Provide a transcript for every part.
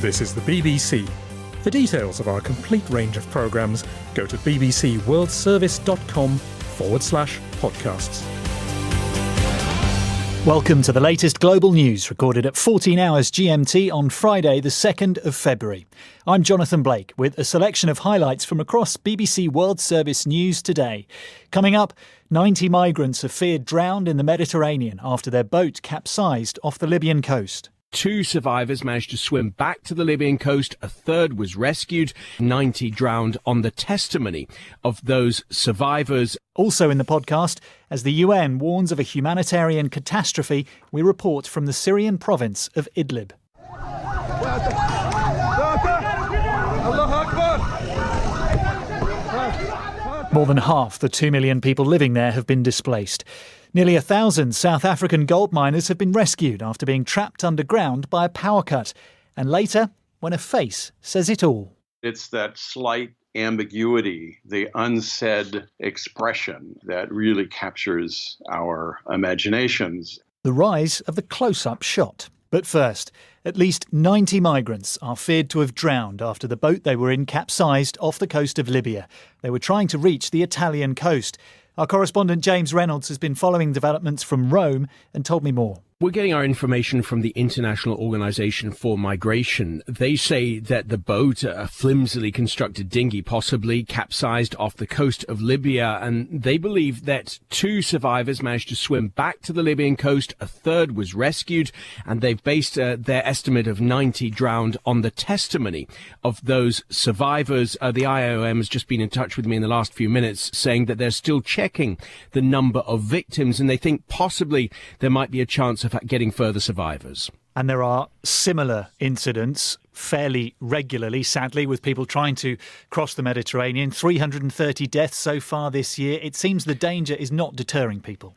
This is the BBC. For details of our complete range of programmes, go to bbcworldservice.com/podcasts. Welcome to the latest global news recorded at 14 hours GMT on Friday the 2nd of February. I'm Jonathan Blake with a selection of highlights from across BBC World Service News today. Coming up, 90 migrants are feared drowned in the Mediterranean after their boat capsized off the Libyan coast. 2 survivors managed to swim back to the Libyan coast. A third was rescued. 90 drowned on the testimony of those survivors. Also in the podcast, as the UN warns of a humanitarian catastrophe, we report from the Syrian province of Idlib. More than half the 2 million people living there have been displaced. Nearly 1,000 South African gold miners have been rescued after being trapped underground by a power cut. And later, when a face says it all. It's that slight ambiguity, the unsaid expression that really captures our imaginations. The rise of the close-up shot. But first, at least 90 migrants are feared to have drowned after the boat they were in capsized off the coast of Libya. They were trying to reach the Italian coast. Our correspondent James Reynolds has been following developments from Rome and told me more. We're getting our information from the International Organization for Migration. They say that the boat, a flimsily constructed dinghy, possibly capsized off the coast of Libya, and they believe that 2 survivors managed to swim back to the Libyan coast. A third was rescued, and they've based their estimate of 90 drowned on the testimony of those survivors. The IOM has just been in touch with me in the last few minutes, saying that they're still checking the number of victims, and they think possibly there might be a chance of getting further survivors. And there are similar incidents fairly regularly, sadly, with people trying to cross the Mediterranean. 330 deaths so far this year. It seems the danger is not deterring people.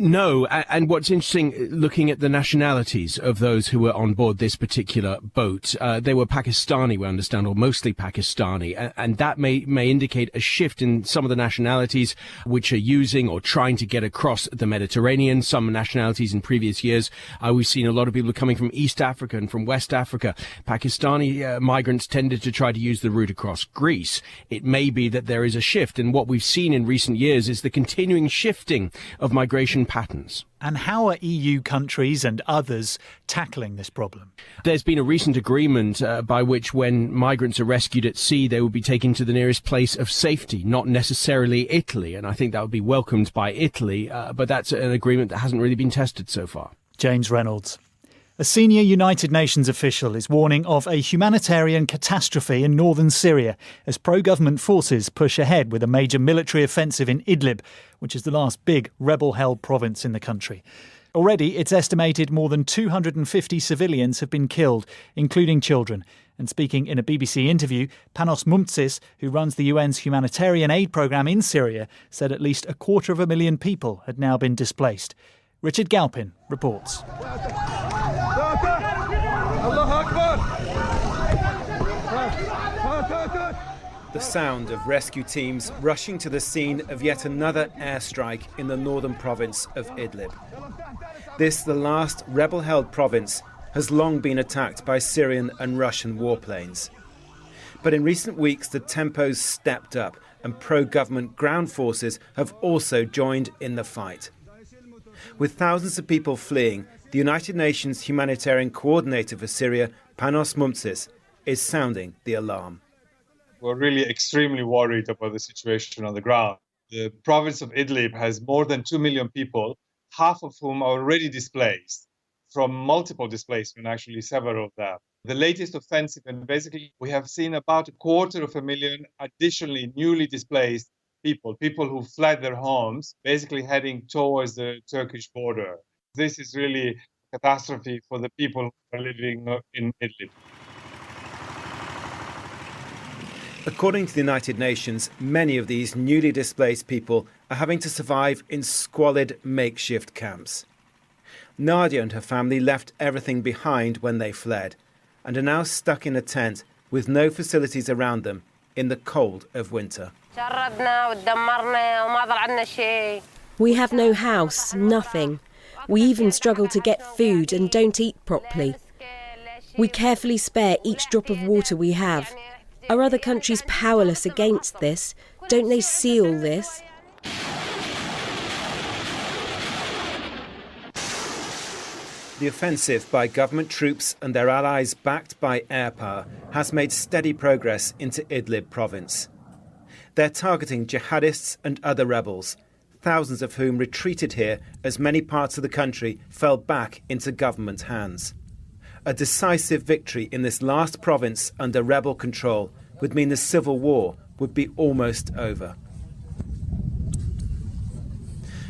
No, and what's interesting, looking at the nationalities of those who were on board this particular boat, they were Pakistani, we understand, or mostly Pakistani, and that may indicate a shift in some of the nationalities which are using or trying to get across the Mediterranean. Some nationalities in previous years, we've seen a lot of people coming from East Africa and from West Africa. Pakistani migrants tended to try to use the route across Greece. It may be that there is a shift, and what we've seen in recent years is the continuing shifting of migration patterns. And how are EU countries and others tackling this problem? There's been a recent agreement by which when migrants are rescued at sea, they will be taken to the nearest place of safety, not necessarily Italy. And I think that would be welcomed by Italy, but that's an agreement that hasn't really been tested so far. James Reynolds. A senior United Nations official is warning of a humanitarian catastrophe in northern Syria as pro-government forces push ahead with a major military offensive in Idlib, which is the last big rebel-held province in the country. Already, it's estimated more than 250 civilians have been killed, including children. And speaking in a BBC interview, Panos Mumtzis, who runs the UN's humanitarian aid programme in Syria, said at least 250,000 people had now been displaced. Richard Galpin reports. The sound of rescue teams rushing to the scene of yet another airstrike in the northern province of Idlib. This, the last rebel-held province, has long been attacked by Syrian and Russian warplanes. But in recent weeks, the tempo's stepped up and pro-government ground forces have also joined in the fight. With thousands of people fleeing, the United Nations humanitarian coordinator for Syria, Panos Mumtzis, is sounding the alarm. We're really extremely worried about the situation on the ground. The province of Idlib has more than 2 million people, half of whom are already displaced from multiple displacement, actually several of them. The latest offensive, and basically we have seen about 250,000 additionally newly displaced people who fled their homes, basically heading towards the Turkish border. This is really a catastrophe for the people who are living in Idlib. According to the United Nations, many of these newly displaced people are having to survive in squalid makeshift camps. Nadia and her family left everything behind when they fled and are now stuck in a tent with no facilities around them in the cold of winter. We have no house, nothing. We even struggle to get food and don't eat properly. We carefully spare each drop of water we have. Are other countries powerless against this? Don't they see all this? The offensive by government troops and their allies backed by air power has made steady progress into Idlib province. They're targeting jihadists and other rebels, thousands of whom retreated here as many parts of the country fell back into government hands. A decisive victory in this last province under rebel control would mean the civil war would be almost over.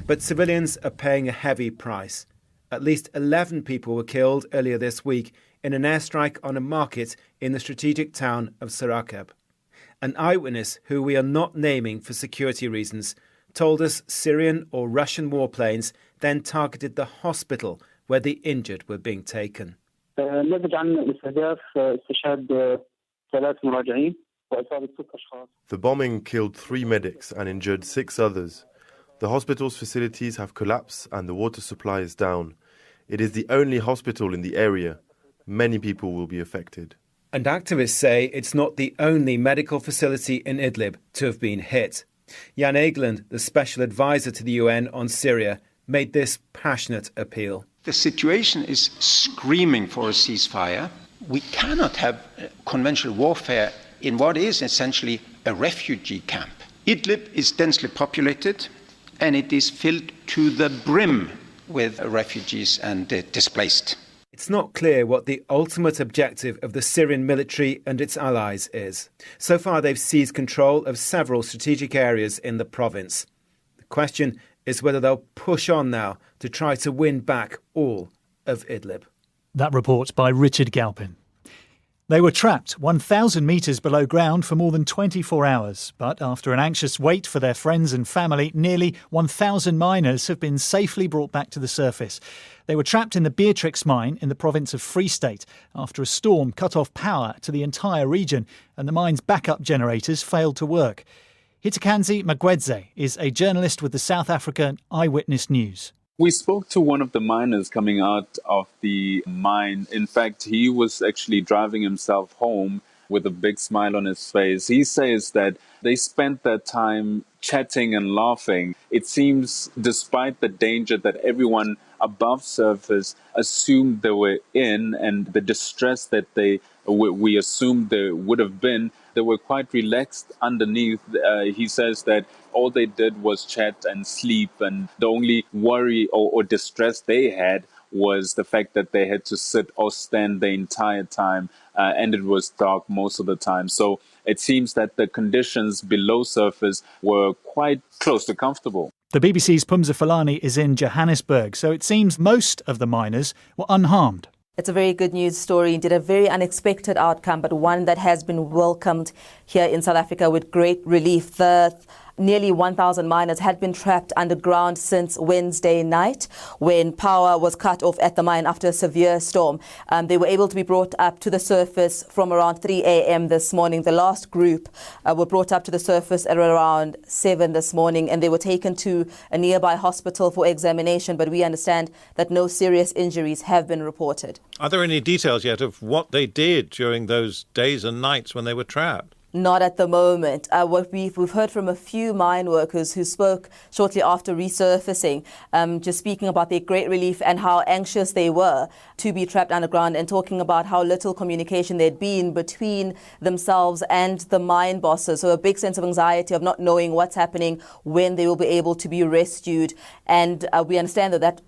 But civilians are paying a heavy price. At least 11 people were killed earlier this week in an airstrike on a market in the strategic town of Sarakeb. An eyewitness, who we are not naming for security reasons, told us Syrian or Russian warplanes then targeted the hospital where the injured were being taken. The bombing killed 3 medics and injured 6 others. The hospital's facilities have collapsed and the water supply is down. It is the only hospital in the area. Many people will be affected. And activists say it's not the only medical facility in Idlib to have been hit. Jan Egeland, the special advisor to the UN on Syria, made this passionate appeal. The situation is screaming for a ceasefire. We cannot have conventional warfare in what is essentially a refugee camp. Idlib is densely populated and it is filled to the brim with refugees and displaced. It's not clear what the ultimate objective of the Syrian military and its allies is. So far, they've seized control of several strategic areas in the province. The question is whether they'll push on now to try to win back all of Idlib. That report by Richard Galpin. They were trapped 1,000 metres below ground for more than 24 hours. But after an anxious wait for their friends and family, nearly 1,000 miners have been safely brought back to the surface. They were trapped in the Beatrix mine in the province of Free State after a storm cut off power to the entire region and the mine's backup generators failed to work. Hitakanzi Magwedze is a journalist with the South African Eyewitness News. We spoke to one of the miners coming out of the mine. In fact, he was actually driving himself home with a big smile on his face. He says that they spent their time chatting and laughing. It seems, despite the danger that everyone above surface assumed they were in and the distress that we assumed there would have been, they were quite relaxed underneath. He says that all they did was chat and sleep, and the only worry or distress they had was the fact that they had to sit or stand the entire time, and it was dark most of the time. So it seems that the conditions below surface were quite close to comfortable. The BBC's Pumza Falani is in Johannesburg, so it seems most of the miners were unharmed. It's a very good news story, indeed a very unexpected outcome, but one that has been welcomed here in South Africa with great relief. The nearly 1,000 miners had been trapped underground since Wednesday night when power was cut off at the mine after a severe storm. They were able to be brought up to the surface from around 3 a.m. this morning. The last group were brought up to the surface at around 7 this morning, and they were taken to a nearby hospital for examination, but we understand that no serious injuries have been reported. Are there any details yet of what they did during those days and nights when they were trapped? Not at the moment. What we've heard from a few mine workers who spoke shortly after resurfacing, just speaking about their great relief and how anxious they were to be trapped underground, and talking about how little communication there'd been between themselves and the mine bosses. So a big sense of anxiety of not knowing what's happening, when they will be able to be rescued. And we understand that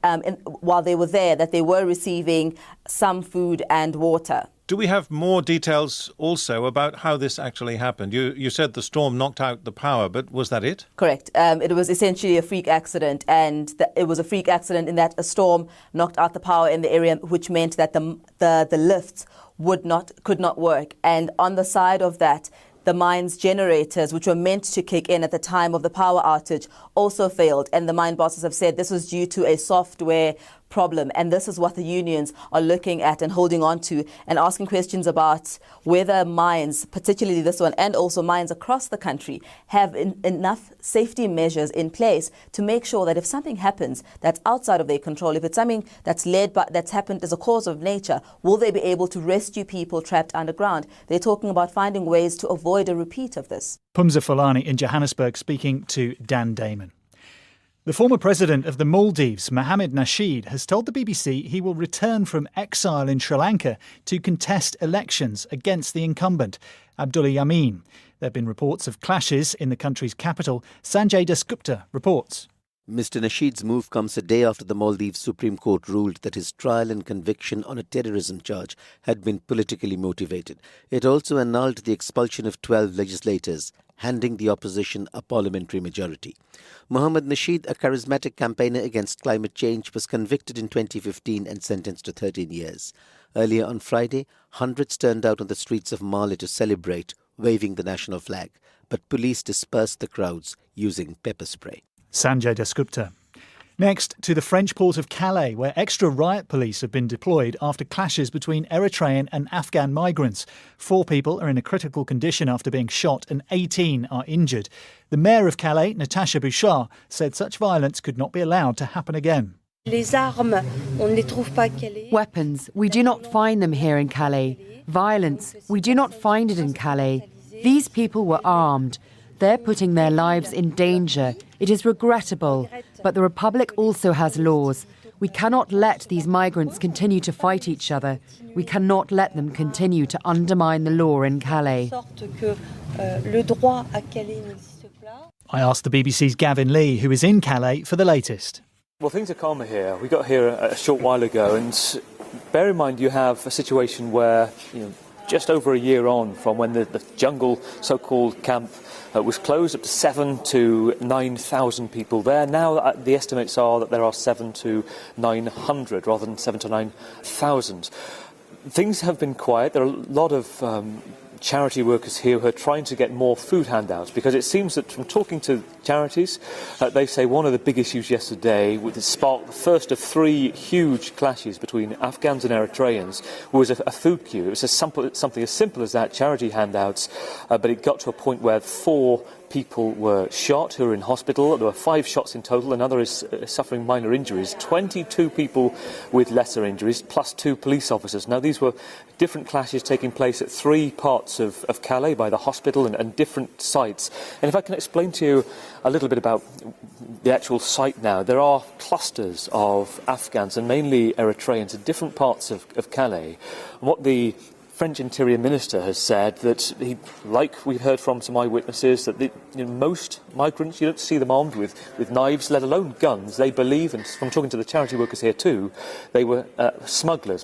while they were there, that they were receiving some food and water. Do we have more details also about how this actually happened? You said the storm knocked out the power, but was that it? Correct. It was essentially a freak accident, and it was a freak accident in that a storm knocked out the power in the area, which meant that the lifts could not work. And on the side of that, the mine's generators, which were meant to kick in at the time of the power outage, also failed. And the mine bosses have said this was due to a software problem. And this is what the unions are looking at and holding on to and asking questions about whether mines, particularly this one, and also mines across the country, have enough safety measures in place to make sure that if something happens that's outside of their control, if it's something that's that's happened as a cause of nature, will they be able to rescue people trapped underground? They're talking about finding ways to avoid a repeat of this. Pumza Fulani in Johannesburg speaking to Dan Damon. The former president of the Maldives, Mohamed Nasheed, has told the BBC he will return from exile in Sri Lanka to contest elections against the incumbent, Abdullah Yameen. There have been reports of clashes in the country's capital. Sanjay Dasgupta reports. Mr. Nasheed's move comes a day after the Maldives Supreme Court ruled that his trial and conviction on a terrorism charge had been politically motivated. It also annulled the expulsion of 12 legislators, handing the opposition a parliamentary majority. Mohamed Nasheed, a charismatic campaigner against climate change, was convicted in 2015 and sentenced to 13 years. Earlier on Friday, hundreds turned out on the streets of Mali to celebrate, waving the national flag. But police dispersed the crowds using pepper spray. Sanjay Dasgupta. Next, to the French port of Calais, where extra riot police have been deployed after clashes between Eritrean and Afghan migrants. 4 people are in a critical condition after being shot and 18 are injured. The mayor of Calais, Natasha Bouchard, said such violence could not be allowed to happen again. Weapons, we do not find them here in Calais. Violence, we do not find it in Calais. These people were armed. They're putting their lives in danger. It is regrettable, but the Republic also has laws. We cannot let these migrants continue to fight each other. We cannot let them continue to undermine the law in Calais. I asked the BBC's Gavin Lee, who is in Calais, for the latest. Well, things are calmer here. We got here a short while ago, and bear in mind you have a situation where, just over a year on from when the jungle so-called camp was closed, up to 7,000 to 9,000 people there. Now the estimates are that there are 700 to 900 rather than 7,000 to 9,000. Things have been quiet. There are a lot of charity workers here who are trying to get more food handouts, because it seems that from talking to charities, they say one of the big issues yesterday with sparked the first of 3 huge clashes between Afghans and Eritreans was a food queue. It was something as simple as that, charity handouts, but it got to a point where 4 people were shot who are in hospital. There were 5 shots in total. Another is suffering minor injuries. 22 people with lesser injuries, plus 2 police officers. Now, these were different clashes taking place at 3 parts of Calais by the hospital and different sites. And if I can explain to you a little bit about the actual site now, there are clusters of Afghans and mainly Eritreans in different parts of Calais. And what the French Interior Minister has said that like we've heard from some eyewitnesses, that most migrants, you don't see them armed with knives, let alone guns. They believe, and from talking to the charity workers here too, they were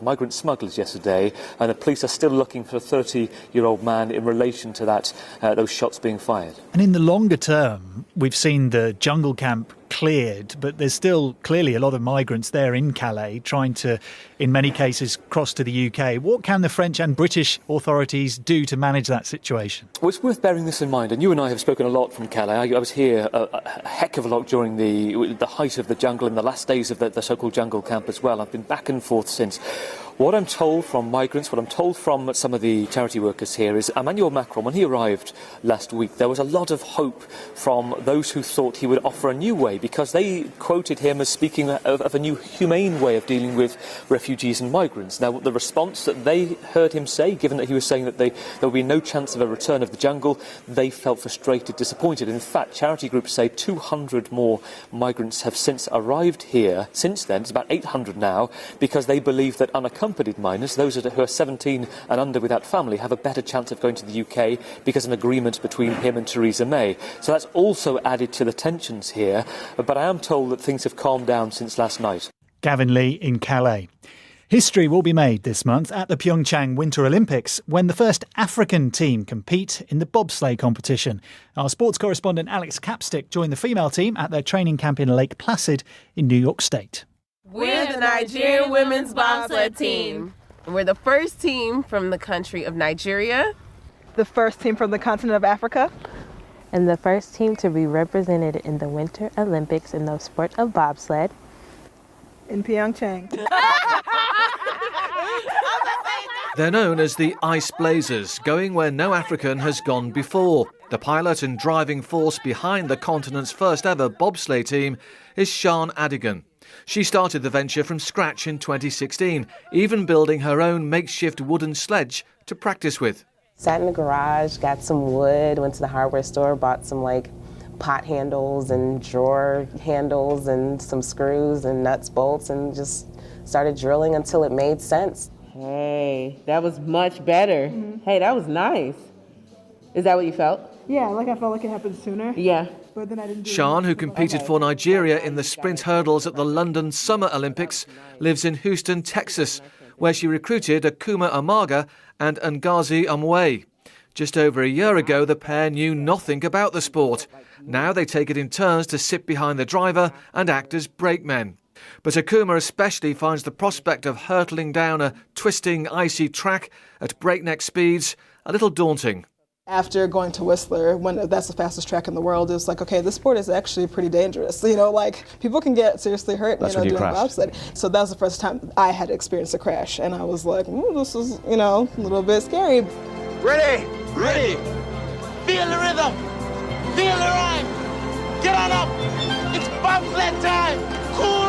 migrant smugglers yesterday, and the police are still looking for a 30-year-old man in relation to that those shots being fired. And in the longer term, we've seen the jungle camp cleared, but there's still clearly a lot of migrants there in Calais trying to, in many cases, cross to the UK. What can the French and British authorities do to manage that situation? Well, it's worth bearing this in mind, and you and I have spoken a lot from Calais. I was here a heck of a lot during the height of the jungle and the last days of the so-called jungle camp as well. I've been back and forth since. What I'm told from migrants, what I'm told from some of the charity workers here is Emmanuel Macron, when he arrived last week, there was a lot of hope from those who thought he would offer a new way, because they quoted him as speaking of a new humane way of dealing with refugees and migrants. Now, the response that they heard him say, given that he was saying that there would be no chance of a return of the jungle, they felt frustrated, disappointed. In fact, charity groups say 200 more migrants have since arrived here. Since then, it's about 800 now, because they believe that unaccompanied minors, those who are 17 and under without family, have a better chance of going to the UK because of an agreement between him and Theresa May. So that's also added to the tensions here. But I am told that things have calmed down since last night. Gavin Lee in Calais. History will be made this month at the Pyeongchang Winter Olympics when the first African team compete in the bobsleigh competition. Our sports correspondent Alex Capstick joined the female team at their training camp in Lake Placid in New York State. We're the Nigerian women's bobsled team. We're the first team from the country of Nigeria, the first team from the continent of Africa, and the first team to be represented in the Winter Olympics in the sport of bobsled. in Pyeongchang. They're known as the Ice Blazers, going where no African has gone before. The pilot and driving force behind the continent's first ever bobsleigh team is Sian Adigan. She started the venture from scratch in 2016, even building her own makeshift wooden sledge to practice with. Sat in the garage, got some wood, went to the hardware store, bought some pot handles and drawer handles and some screws and nuts, bolts, and just started drilling until it made sense. Hey, that was much better. Mm-hmm. Hey, that was nice. Is that what you felt? Yeah, I felt like it happened sooner. Yeah. But then I didn't do Sian, who competed for Nigeria in the sprint hurdles at the London Summer Olympics, lives in Houston, Texas, where she recruited Akuma Amaga and Ngozi Umwe. Just over a year ago, the pair knew nothing about the sport. Now they take it in turns to sit behind the driver and act as brakemen. But Akuma especially finds the prospect of hurtling down a twisting, icy track at breakneck speeds a little daunting. After going to Whistler, when that's the fastest track in the world, it was like, okay, this sport is actually pretty dangerous. People can get seriously hurt, doing bobsled. So that was the first time I had experienced a crash, and I was like, this is, a little bit scary. Ready? Feel the rhythm. Feel the rhyme. Get on up. It's bobsled time. Cool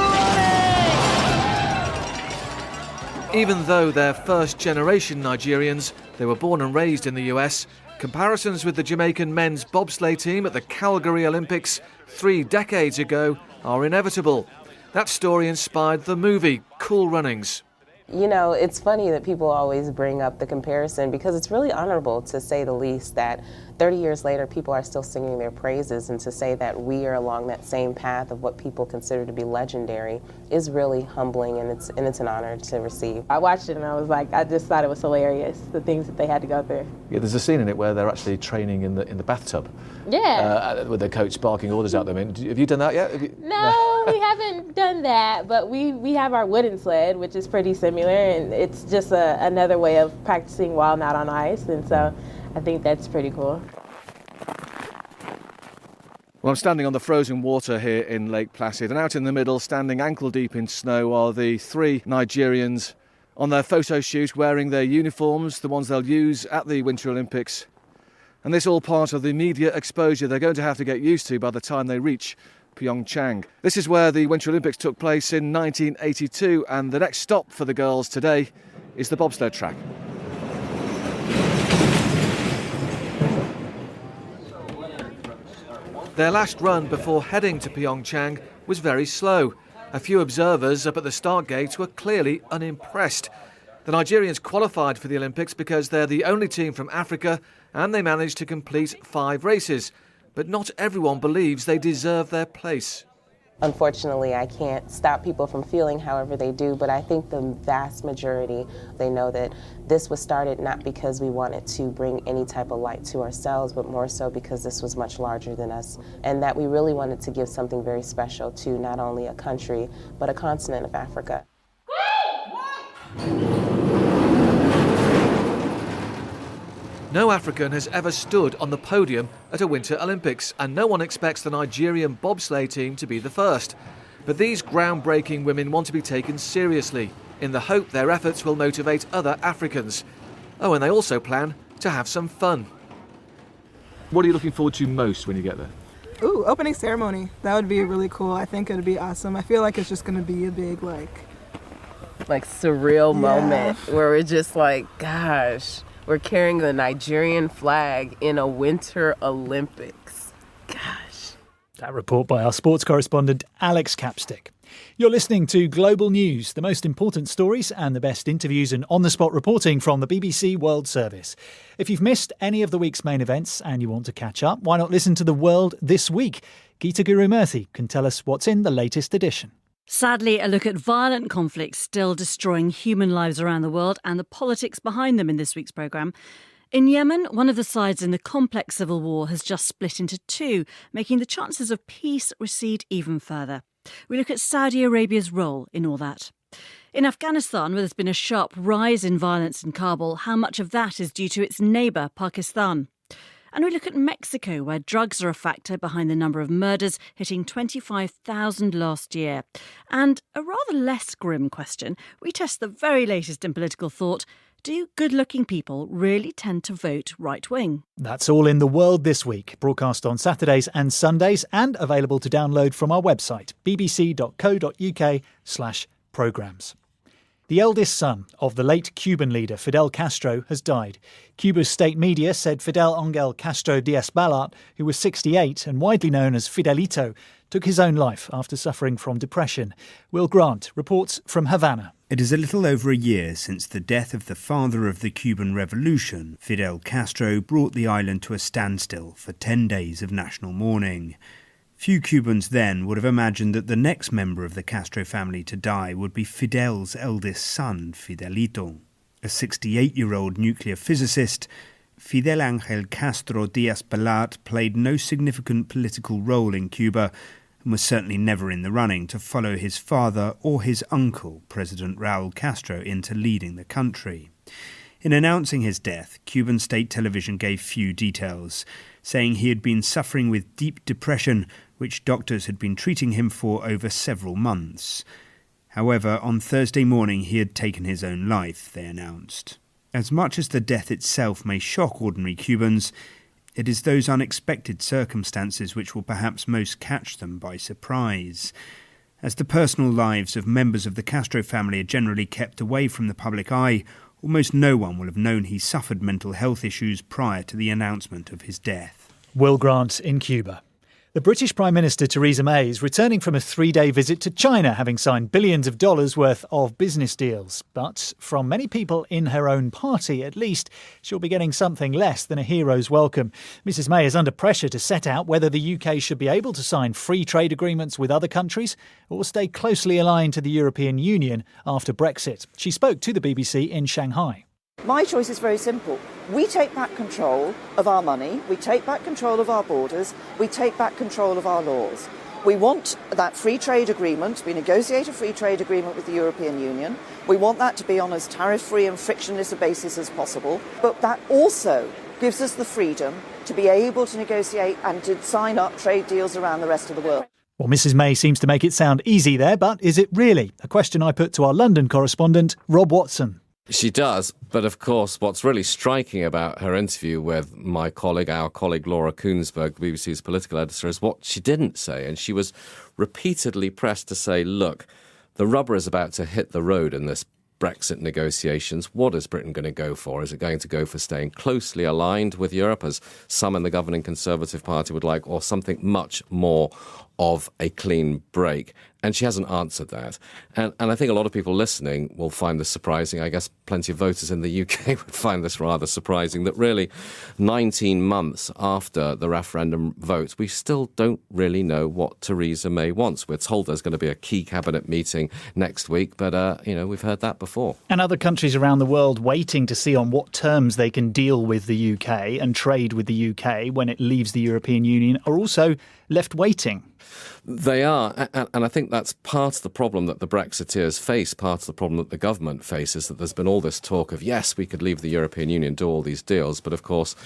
running. Even though they're first-generation Nigerians, they were born and raised in the US. Comparisons with the Jamaican men's bobsleigh team at the Calgary Olympics 3 decades ago are inevitable. That story inspired the movie Cool Runnings. It's funny that people always bring up the comparison because it's really honorable, to say the least, that 30 years later people are still singing their praises, and to say that we are along that same path of what people consider to be legendary is really humbling, and it's an honor to receive. I watched it and I was like, I just thought it was hilarious, the things that they had to go through. Yeah, there's a scene in it where they're actually training in the bathtub. Yeah. With their coach barking orders at them. Have you done that yet? No, we haven't done that, but we have our wooden sled, which is pretty similar, and it's just another way of practicing while not on ice, and so I think that's pretty cool. Well, I'm standing on the frozen water here in Lake Placid, and out in the middle, standing ankle deep in snow, are the 3 Nigerians on their photo shoot wearing their uniforms, the ones they'll use at the Winter Olympics. And this all part of the media exposure they're going to have to get used to by the time they reach Pyeongchang. This is where the Winter Olympics took place in 1982, and the next stop for the girls today is the bobsled track. Their last run before heading to Pyeongchang was very slow. A few observers up at the start gate were clearly unimpressed. The Nigerians qualified for the Olympics because they're the only team from Africa, and they managed to complete 5 races. But not everyone believes they deserve their place. Unfortunately, I can't stop people from feeling however they do, but I think the vast majority, they know that this was started not because we wanted to bring any type of light to ourselves, but more so because this was much larger than us, and that we really wanted to give something very special to not only a country, but a continent of Africa. No African has ever stood on the podium at a Winter Olympics, and no one expects the Nigerian bobsleigh team to be the first. But these groundbreaking women want to be taken seriously, in the hope their efforts will motivate other Africans. Oh, and they also plan to have some fun. What are you looking forward to most when you get there? Ooh, opening ceremony. That would be really cool. I think it would be awesome. I feel like it's just going to be a big, surreal moment where we're just like, gosh, we're carrying the Nigerian flag in a Winter Olympics. Gosh. That report by our sports correspondent, Alex Capstick. You're listening to Global News, the most important stories and the best interviews and on-the-spot reporting from the BBC World Service. If you've missed any of the week's main events and you want to catch up, why not listen to The World This Week? Geeta Gurumurthy can tell us what's in the latest edition. Sadly, a look at violent conflicts still destroying human lives around the world and the politics behind them in this week's programme. In Yemen, one of the sides in the complex civil war has just split into 2, making the chances of peace recede even further. We look at Saudi Arabia's role in all that. In Afghanistan, where there's been a sharp rise in violence in Kabul, how much of that is due to its neighbour, Pakistan? And we look at Mexico, where drugs are a factor behind the number of murders, hitting 25,000 last year. And a rather less grim question, we test the very latest in political thought. Do good-looking people really tend to vote right-wing? That's all in The World This Week, broadcast on Saturdays and Sundays and available to download from our website, bbc.co.uk/programmes. The eldest son of the late Cuban leader Fidel Castro has died. Cuba's state media said Fidel Ángel Castro Díaz-Balart, who was 68 and widely known as Fidelito, took his own life after suffering from depression. Will Grant reports from Havana. It is a little over a year since the death of the father of the Cuban Revolution. Fidel Castro brought the island to a standstill for 10 days of national mourning. Few Cubans then would have imagined that the next member of the Castro family to die would be Fidel's eldest son, Fidelito. A 68-year-old nuclear physicist, Fidel Ángel Castro Díaz-Balart played no significant political role in Cuba and was certainly never in the running to follow his father or his uncle, President Raúl Castro, into leading the country. In announcing his death, Cuban state television gave few details, saying he had been suffering with deep depression, which doctors had been treating him for over several months. However, on Thursday morning he had taken his own life, they announced. As much as the death itself may shock ordinary Cubans, it is those unexpected circumstances which will perhaps most catch them by surprise. As the personal lives of members of the Castro family are generally kept away from the public eye, almost no one will have known he suffered mental health issues prior to the announcement of his death. Will Grant in Cuba. The British Prime Minister Theresa May is returning from a 3-day visit to China, having signed billions of dollars worth of business deals. But from many people in her own party, at least, she'll be getting something less than a hero's welcome. Mrs May is under pressure to set out whether the UK should be able to sign free trade agreements with other countries or stay closely aligned to the European Union after Brexit. She spoke to the BBC in Shanghai. My choice is very simple. We take back control of our money, we take back control of our borders, we take back control of our laws. We want that free trade agreement. We negotiate a free trade agreement with the European Union. We want that to be on as tariff-free and frictionless a basis as possible. But that also gives us the freedom to be able to negotiate and to sign up trade deals around the rest of the world. Well, Mrs May seems to make it sound easy there, but is it really? A question I put to our London correspondent, Rob Watson. She does, but of course what's really striking about her interview with our colleague Laura Koonsberg, the BBC's political editor, is what she didn't say. And she was repeatedly pressed to say, look, the rubber is about to hit the road in this Brexit negotiations. What is Britain going to go for? Is it going to go for staying closely aligned with Europe, as some in the governing Conservative Party would like, or something much more of a clean break? And she hasn't answered that. And I think a lot of people listening will find this surprising. I guess plenty of voters in the UK would find this rather surprising, that really 19 months after the referendum vote, we still don't really know what Theresa May wants. We're told there's going to be a key cabinet meeting next week, but, we've heard that before. And other countries around the world waiting to see on what terms they can deal with the UK and trade with the UK when it leaves the European Union are also left waiting. They are, and I think that's part of the problem that the Brexiteers face, part of the problem that the government faces, that there's been all this talk of, yes, we could leave the European Union, do all these deals, but of course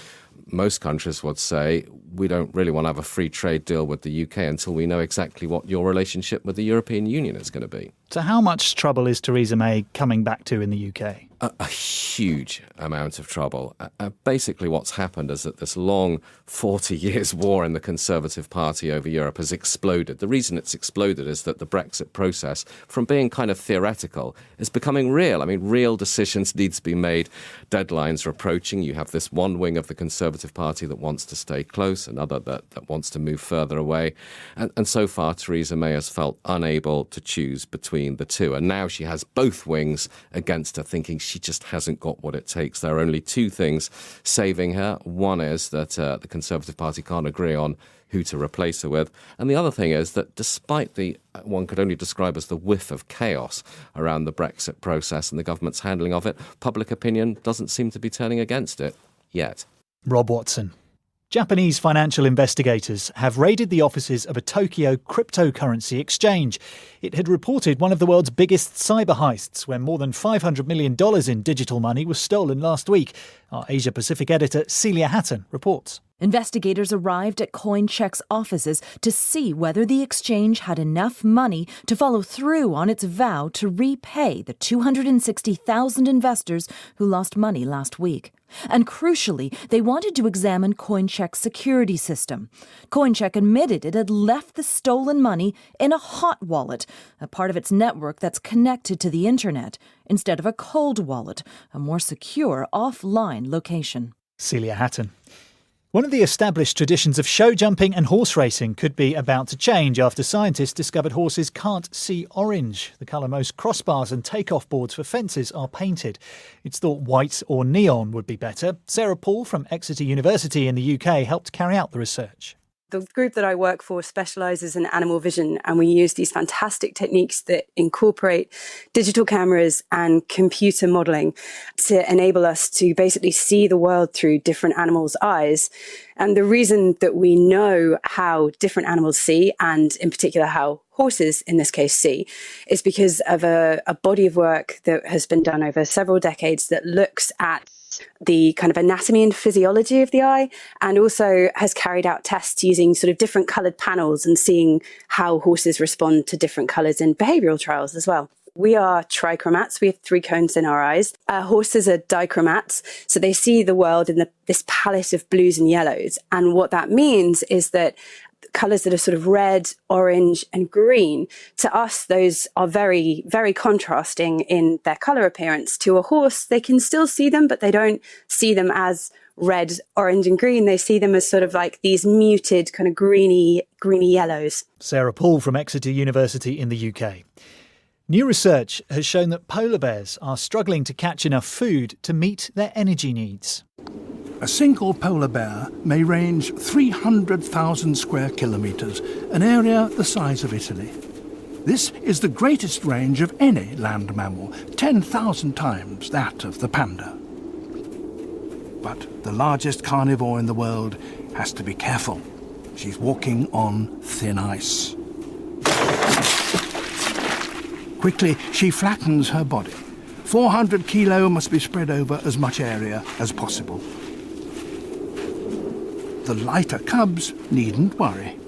most countries would say we don't really want to have a free trade deal with the UK until we know exactly what your relationship with the European Union is going to be. So how much trouble is Theresa May coming back to in the UK? A huge amount of trouble. Basically what's happened is that this long 40 years war in the Conservative Party over Europe has exploded. The reason it's exploded is that the Brexit process, from being kind of theoretical, is becoming real. I mean, real decisions need to be made. Deadlines are approaching. You have this one wing of the Conservative Party that wants to stay close, another that wants to move further away. And so far, Theresa May has felt unable to choose between the two. And now she has both wings against her, thinking she just hasn't got what it takes. There are only two things saving her. One is that the Conservative Party can't agree on who to replace her with. And the other thing is that despite the, one could only describe as the whiff of chaos around the Brexit process and the government's handling of it, public opinion doesn't seem to be turning against it yet. Rob Watson. Japanese financial investigators have raided the offices of a Tokyo cryptocurrency exchange. It had reported one of the world's biggest cyber heists, when more than $500 million in digital money was stolen last week. Our Asia-Pacific editor Celia Hatton reports. Investigators arrived at CoinCheck's offices to see whether the exchange had enough money to follow through on its vow to repay the 260,000 investors who lost money last week. And crucially, they wanted to examine CoinCheck's security system. CoinCheck admitted it had left the stolen money in a hot wallet, a part of its network that's connected to the internet, instead of a cold wallet, a more secure offline location. Celia Hatton. One of the established traditions of show jumping and horse racing could be about to change after scientists discovered horses can't see orange, the colour most crossbars and takeoff boards for fences are painted. It's thought white or neon would be better. Sarah Paul from Exeter University in the UK helped carry out the research. The group that I work for specialises in animal vision, and we use these fantastic techniques that incorporate digital cameras and computer modelling to enable us to basically see the world through different animals' eyes. And the reason that we know how different animals see, and in particular how horses in this case see, is because of a body of work that has been done over several decades that looks at the kind of anatomy and physiology of the eye, and also has carried out tests using sort of different coloured panels and seeing how horses respond to different colours in behavioural trials as well. We are trichromats. We have 3 cones in our eyes. Horses are dichromats, so they see the world in this palette of blues and yellows. And what that means is that colours that are sort of red, orange and green, to us those are very, very contrasting in their colour appearance. To a horse, they can still see them, but they don't see them as red, orange and green. They see them as sort of like these muted kind of greeny yellows. Sarah Paul from Exeter University in the UK. New research has shown that polar bears are struggling to catch enough food to meet their energy needs. A single polar bear may range 300,000 square kilometres, an area the size of Italy. This is the greatest range of any land mammal, 10,000 times that of the panda. But the largest carnivore in the world has to be careful. She's walking on thin ice. Quickly, she flattens her body. 400 kilo must be spread over as much area as possible. The lighter cubs needn't worry.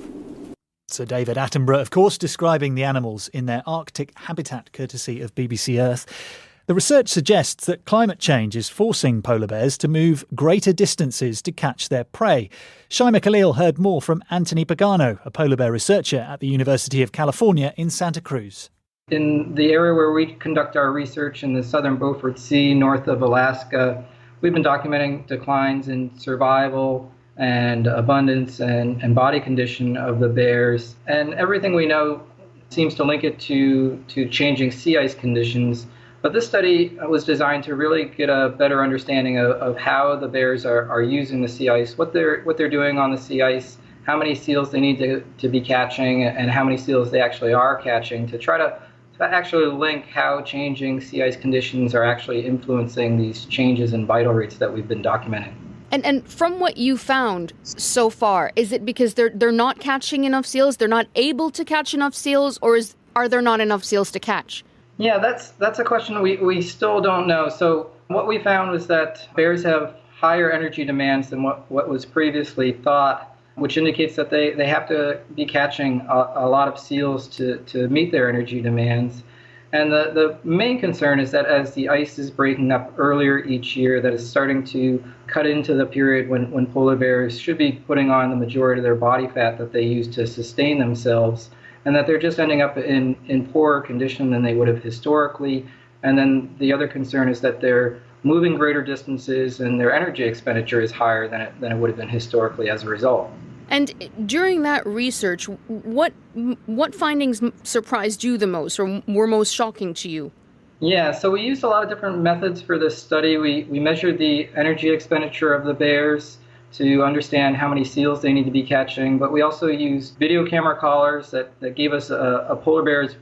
Sir David Attenborough, of course, describing the animals in their Arctic habitat, courtesy of BBC Earth. The research suggests that climate change is forcing polar bears to move greater distances to catch their prey. Shaima Khalil heard more from Anthony Pagano, a polar bear researcher at the University of California in Santa Cruz. In the area where we conduct our research in the southern Beaufort Sea, north of Alaska, we've been documenting declines in survival and abundance and body condition of the bears. And everything we know seems to link it to changing sea ice conditions. But this study was designed to really get a better understanding of how the bears are using the sea ice, what they're doing on the sea ice, how many seals they need to be catching, and how many seals they actually are catching, to try to actually link how changing sea ice conditions are actually influencing these changes in vital rates that we've been documenting. And from what you found so far, is it because they're not catching enough seals, they're not able to catch enough seals, or are there not enough seals to catch? Yeah, that's a question we still don't know. So what we found was that bears have higher energy demands than what was previously thought, which indicates that they have to be catching a lot of seals to meet their energy demands. And the main concern is that as the ice is breaking up earlier each year, that is starting to cut into the period when polar bears should be putting on the majority of their body fat that they use to sustain themselves, and that they're just ending up in poorer condition than they would have historically. And then the other concern is that they're moving greater distances and their energy expenditure is higher than it would have been historically as a result. And during that research, what findings surprised you the most or were most shocking to you? Yeah, so we used a lot of different methods for this study. We measured the energy expenditure of the bears to understand how many seals they need to be catching, but we also used video camera collars that gave us a polar bear's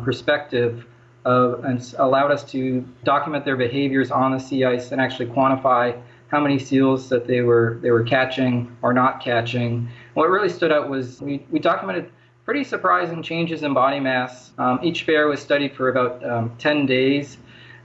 perspective and allowed us to document their behaviors on the sea ice and actually quantify how many seals that they were catching or not catching. What really stood out was we documented pretty surprising changes in body mass. Each bear was studied for about 10 days,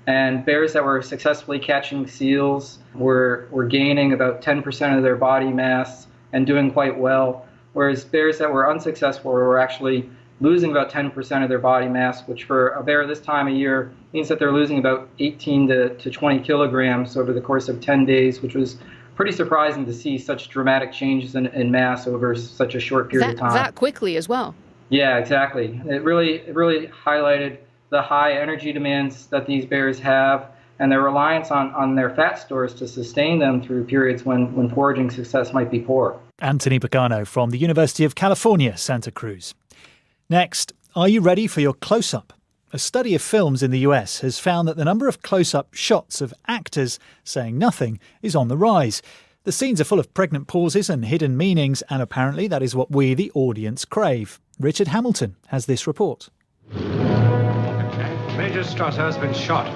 and bears that were successfully catching seals were gaining about 10% of their body mass and doing quite well, whereas bears that were unsuccessful were actually losing about 10% of their body mass, which for a bear this time of year means that they're losing about 18 to 20 kilograms over the course of 10 days, which was pretty surprising to see such dramatic changes in mass over such a short period of time. That quickly as well. Yeah, exactly. It really highlighted the high energy demands that these bears have and their reliance on their fat stores to sustain them through periods when foraging success might be poor. Anthony Pagano from the University of California, Santa Cruz. Next, are you ready for your close-up? A study of films in the US has found that the number of close-up shots of actors saying nothing is on the rise. The scenes are full of pregnant pauses and hidden meanings, and apparently that is what we, the audience, crave. Richard Hamilton has this report. Major Strasser has been shot.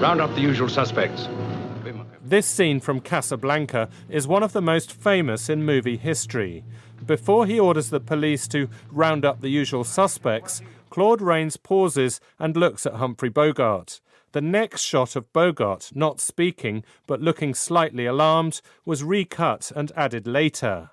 Round up the usual suspects. This scene from Casablanca is one of the most famous in movie history. Before he orders the police to round up the usual suspects, Claude Rains pauses and looks at Humphrey Bogart. The next shot of Bogart, not speaking but looking slightly alarmed, was recut and added later.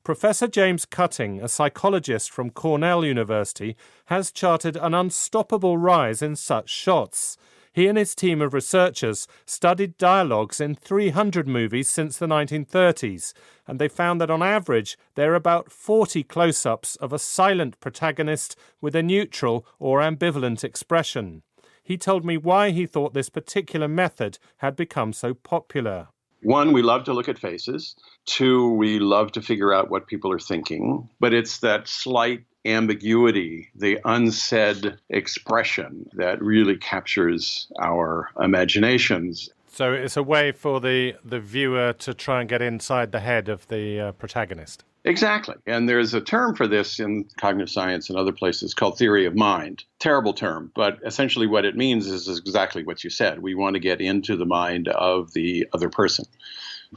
Professor James Cutting, a psychologist from Cornell University, has charted an unstoppable rise in such shots. He and his team of researchers studied dialogues in 300 movies since the 1930s, and they found that on average there are about 40 close-ups of a silent protagonist with a neutral or ambivalent expression. He told me why he thought this particular method had become so popular. One, we love to look at faces. Two, we love to figure out what people are thinking. But it's that slight ambiguity, the unsaid expression that really captures our imaginations. So it's a way for the viewer to try and get inside the head of the protagonist. Exactly. And there's a term for this in cognitive science and other places called theory of mind. Terrible term, but essentially what it means is exactly what you said. We want to get into the mind of the other person.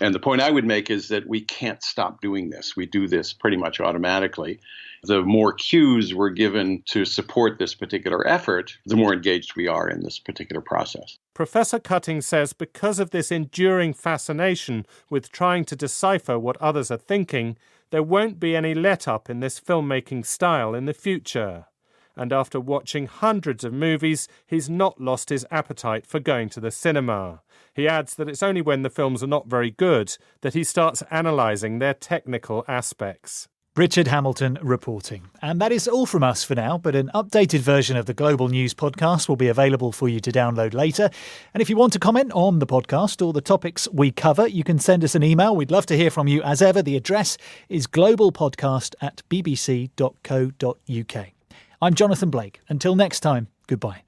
And the point I would make is that we can't stop doing this. We do this pretty much automatically. The more cues we're given to support this particular effort, the more engaged we are in this particular process. Professor Cutting says because of this enduring fascination with trying to decipher what others are thinking, there won't be any let-up in this filmmaking style in the future. And after watching hundreds of movies, he's not lost his appetite for going to the cinema. He adds that it's only when the films are not very good that he starts analysing their technical aspects. Richard Hamilton reporting. And that is all from us for now, but an updated version of the Global News podcast will be available for you to download later. And if you want to comment on the podcast or the topics we cover, you can send us an email. We'd love to hear from you as ever. The address is globalpodcast@bbc.co.uk. I'm Jonathan Blake. Until next time, goodbye.